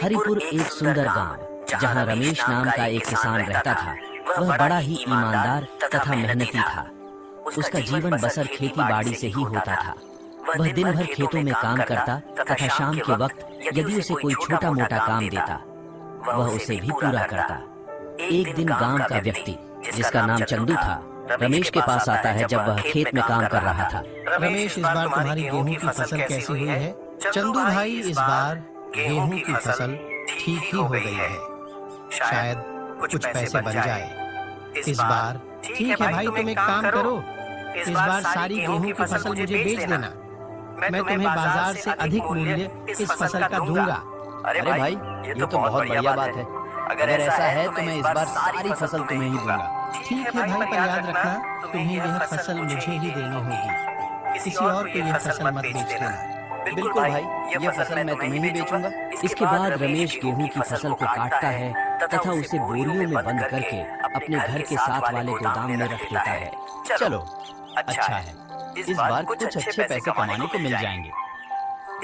हरिपुर एक सुंदर गांव जहां रमेश नाम का एक किसान रहता था। वह बड़ा ही ईमानदार तथा मेहनती था। उसका जीवन बसर खेती बाड़ी से ही होता था। वह दिन भर खेतों में काम करता तथा शाम के वक्त यदि उसे कोई छोटा मोटा काम देता वह उसे भी पूरा करता। एक दिन गांव का व्यक्ति जिसका नाम चंदू था रमेश के पास आता है जब वह खेत में काम कर रहा था। रमेश, इस बार तुम्हारी गेहूं की फसल कैसी हुई है? चंदू भाई, इस बार गेहूं की फसल ठीक ही हो गई है, शायद कुछ पैसे बन जाए इस बार। ठीक है भाई, तुम एक काम करो, इस बार सारी गेहूं की फसल मुझे बेच देना। मैं तुम्हें बाजार से अधिक मूल्य इस फसल का दूंगा। अरे भाई, ये तो बहुत बढ़िया बात है। अगर ऐसा है तो मैं इस बार सारी फसल तुम्हें ही दूंगा। ठीक है भाई, पर याद रखना तुम्हें यह फसल मुझे ही देनी होगी, किसी और को यह फसल मत बेच देना। बिल्कुल भाई, ये फसल मैं तुम्हें ही बेचूंगा। इसके बाद रमेश गेहूं की फसल को काटता है तथा उसे बोरियों में बंद करके अपने घर के साथ वाले गोदाम में रख देता है। चलो, अच्छा है, इस बार कुछ अच्छे पैसे कमाने को मिल जाएंगे।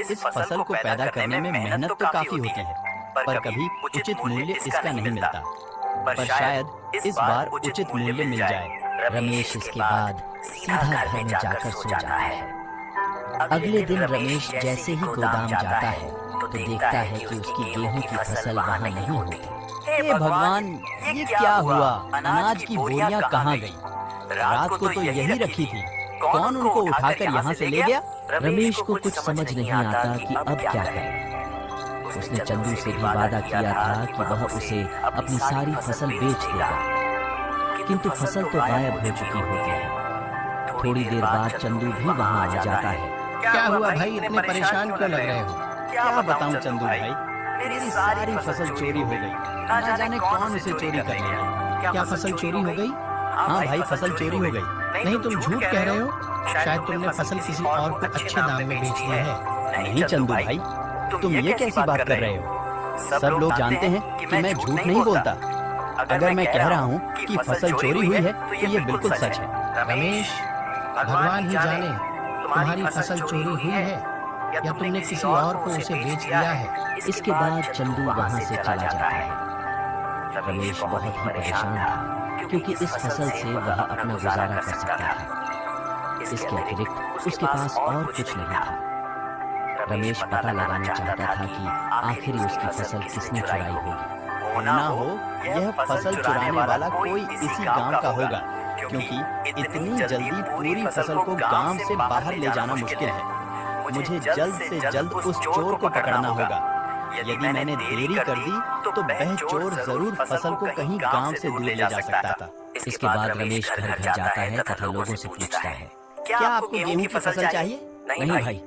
इस फसल को पैदा करने में मेहनत तो काफी होती है, पर कभी उचित मूल्य इसका नहीं मिलता। पर शायद इस बार उचित मूल्य मिल जाए। रमेश इसके बाद सीधा घर में जाकर सो जाता है। अगले दिन रमेश जैसे ही गोदाम जाता है तो देखता है कि उसकी गेहूं की फसल वहां नहीं होती। हे भगवान, ये क्या हुआ? अनाज की बोरियां कहाँ गई? रात को तो यही रखी थी, कौन उनको उठाकर यहाँ से ले गया? रमेश को कुछ समझ नहीं आता कि अब क्या करे। उसने चंदू से भी वादा किया था कि वह उसे अपनी सारी फसल बेच देगा, किंतु फसल तो गायब हो चुकी होती है। थोड़ी देर बाद चंदू भी वहां आ जाता है। क्या हुआ भाई, इतने परेशान क्यों लग रहे हो? क्या बताऊं चंदू भाई, मेरी सारी फसल चोरी हो गई। ना जाने कौन उसे चोरी कर लिया। क्या फसल चोरी हो गई? हाँ भाई, फसल चोरी हो गई। नहीं, तुम झूठ कह रहे हो। शायद तुमने फसल किसी और को अच्छे दाम में बेच दी है। नहीं चंदू भाई, तुम ये कैसी बात कर रहे हो? सब लोग जानते हैं कि मैं झूठ नहीं बोलता। अगर मैं कह रहा हूँ कि फसल चोरी हुई है तो ये बिल्कुल सच है। रमेश, भगवान ही जाने तुम्हारी फसल चोरी हुई है या तुमने किसी और को उसे बेच दिया है। इसके बाद चंदू वहां से चला जाता है। रमेश बहुत ही परेशान था क्योंकि इस फसल से वह अपना गुजारा कर सकता था। इसके अतिरिक्त उसके पास और कुछ नहीं था। रमेश पता लगाना चाहता था कि आखिर उसकी फसल किसने चुराई होगी। ना हो यह फसल चुराने वाला कोई इसी गांव का होगा, क्योंकि इतनी जल्दी पूरी फसल को गांव से बाहर ले जाना मुश्किल है। मुझे जल्द से जल्द उस चोर को पकड़ना होगा। यदि मैंने देरी कर दी तो वह चोर जरूर फसल को कहीं गांव से दूर ले जा सकता था। इसके बाद रमेश घर घर जाता है तथा लोगों से पूछता है, क्या आपको गेहूं की फसल चाहिए? नहीं भाई,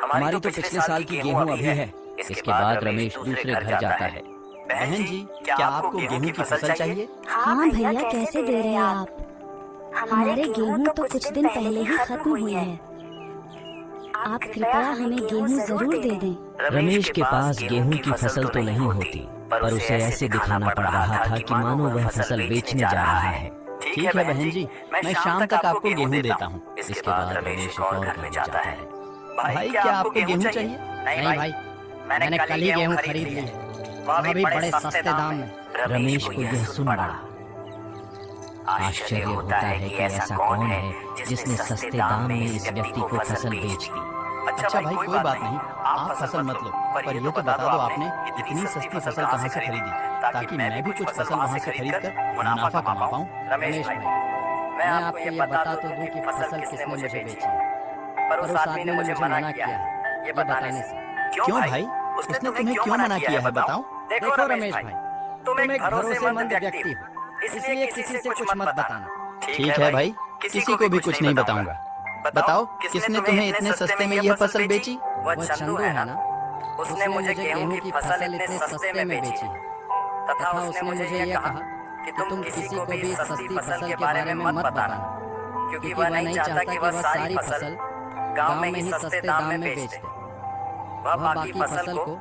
हमारी तो पिछले साल की गेहूं अभी है। इसके बाद रमेश दूसरे घर जाता है। बहन जी, क्या आपको गेहूं की फसल चाहिए? हाँ भैया, कैसे दे रहे हैं आप? हमारे गेहूं तो कुछ दिन पहले ही खत्म हुए हैं। आप कृपया हमें गेहूं जरूर दे दें। रमेश के पास गेहूं की फसल तो नहीं होती, पर उसे ऐसे दिखाना पड़ रहा था कि मानो वह फसल बेचने जा रहा है। ठीक है बहन जी, मैं शाम तक आपको गेहूं देता हूँ। इसके बाद रमेश एक और घर में जाता है। भाई, क्या आपको गेहूं चाहिए? नहीं भाई, मैंने कल ही गेहूं खरीद ली है, वो भी बड़े सस्ते दाम में। रमेश को यह सुन बड़ा आश्चर्य होता है कि ऐसा कौन है जिसने सस्ते दाम में इस व्यक्ति को फसल बेच दी। अच्छा भाई, कोई बात नहीं, आप फसल मत लो, पर ये तो बता दो आपने इतनी सस्ती फसल कहाँ से खरीदी, ताकि मैं भी कुछ फसल वहाँ से खरीद कर मुनाफा कमा पाऊँ। रमेश भाई, मैं आपको ये बता तो दूं कि फसल किसने मुझे बेची है, पर उस आदमी ने मुझे मना किया है ये बताने से। क्यों भाई, उसने तुम्हें क्यों मना किया है, बताओ? देखो रमेश भाई, तुम एक भरोसेमंद व्यक्ति हो, इसलिए किसी से कुछ मत बताना। ठीक है भाई, किसी को भी कुछ नहीं बताऊंगा। बताओ, किसने तुम्हें इतने सस्ते में यह फसल बेची? वो चंदू है ना, उसने मुझे गेहूं की फसल इतने सस्ते में बेची है, तथा उसने मुझे यह कहा कि तुम किसी को भी सस्ती फसल के बारे में मत बताना, क्योंकि वह नहीं चाहता कि वह सारी फसल गांव में ही सस्ते दाम में बेच दे। वह बाकी फसल को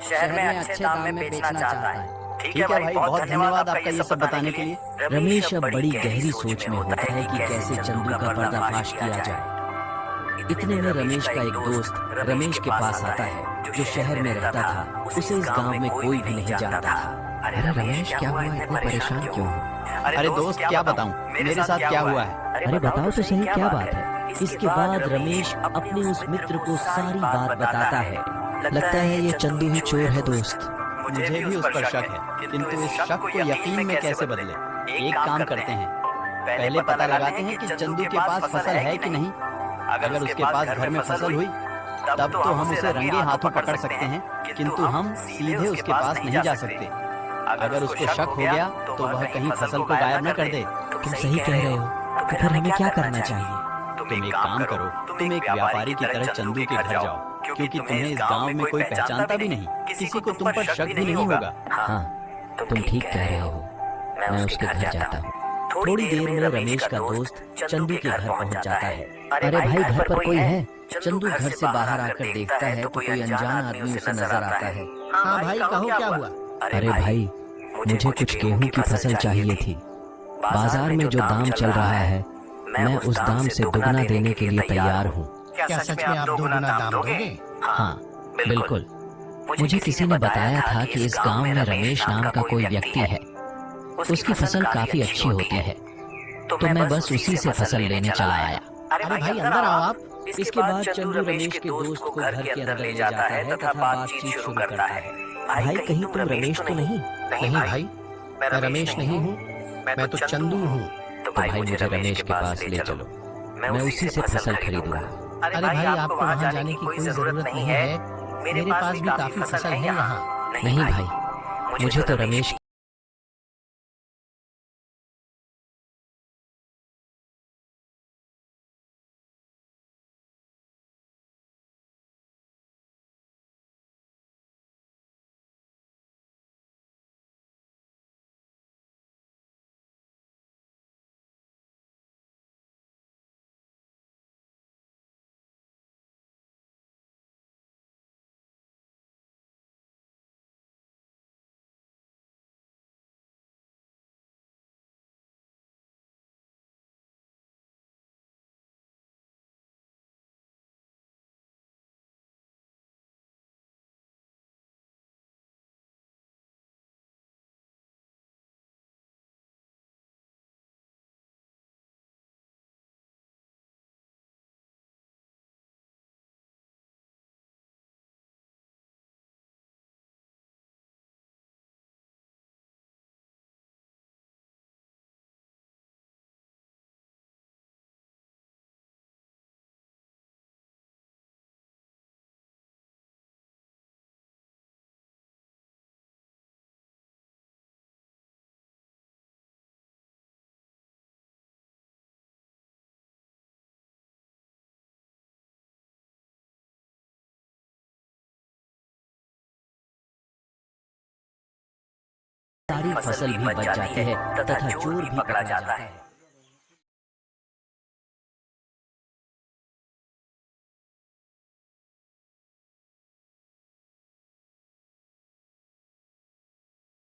शहर में अच्छे दाम में बेचना चाहता है। ठीक है भाई, बहुत धन्यवाद आपका ये सब बताने के लिए। रमेश अब बड़ी गहरी सोच में होता है कि कैसे चंदू का पर्दाफाश किया जाए। इतने में रमेश का एक दोस्त रमेश के पास आता है जो शहर में रहता था। उसे इस गांव में कोई भी नहीं जानता था। अरे रमेश, क्या हुआ, इतने परेशान क्यों हो? अरे दोस्त, क्या बताऊं मेरे साथ क्या हुआ है। अरे बताओ तो सही, क्या बात है। इसके बाद रमेश अपने उस मित्र को सारी बात बताता है। लगता है ये चंदू ही चोर है दोस्त। मुझे भी उस पर शक है, किंतु इस शक को यकीन में कैसे बदले। एक काम करते हैं, पहले पता लगाते हैं कि चंदू के पास फसल है कि नहीं। अगर उसके पास घर में फसल हुई तब तो हम उसे रंगे हाथों पकड़ सकते हैं, किंतु हम सीधे उसके पास नहीं जा सकते। अगर उसको शक हो गया तो वह कहीं फसल को गायब न कर दे। तुम सही कह रहे हो। तो फिर हमें क्या करना चाहिए? तुम एक काम करो, तुम एक व्यापारी की तरह चंदू के घर जाओ, क्योंकि तुम्हें इस गांव में कोई पहचानता भी नहीं, किसी को तुम पर शक भी नहीं होगा। हाँ, तुम ठीक कह रहे हो। मैं उसके घर जाता हूँ। थोड़ी देर में रमेश का दोस्त चंदू के घर पहुंच जाता है। अरे भाई, घर पर कोई है? चंदू घर से बाहर आकर देखता है तो कोई अनजान आदमी उसे नजर आता है। हाँ भाई, कहो क्या हुआ? अरे भाई, मुझे कुछ गेहूं की फसल चाहिए थी। बाजार में जो दाम चल रहा है, मैं उस दाम से दुगना देने के लिए तैयार हूँ। क्या सच में आप दोगुना दाम दोगे? हाँ, बिल्कुल। मुझे किसी ने बताया था कि इस गांव में रमेश नाम का कोई व्यक्ति है। उसकी फसल काफी अच्छी होती है, तो मैं बस उसी से फसल लेने चला आया। अरे भाई, अंदर आओ आप। इसके बाद चंदू रमेश के दोस्त को घर के अंदर ले जाता है तथा बातचीत शुरू करता है। भाई, कहीं तुम रमेश तो नहीं? नहीं भाई, मैं रमेश नहीं हूँ, मैं तो चंदू हूँ। तो भाई, मुझे रमेश के पास ले चलो, मैं उसी से फसल खरीदूंगा। अरे भाई, आपको वहाँ जाने की कोई जरूरत नहीं है, मेरे पास भी काफी फसल है यहाँ। नहीं भाई, मुझे तो रमेश सारी फसल भी बच जाती है तथा चोर भी पकड़ा जाता है।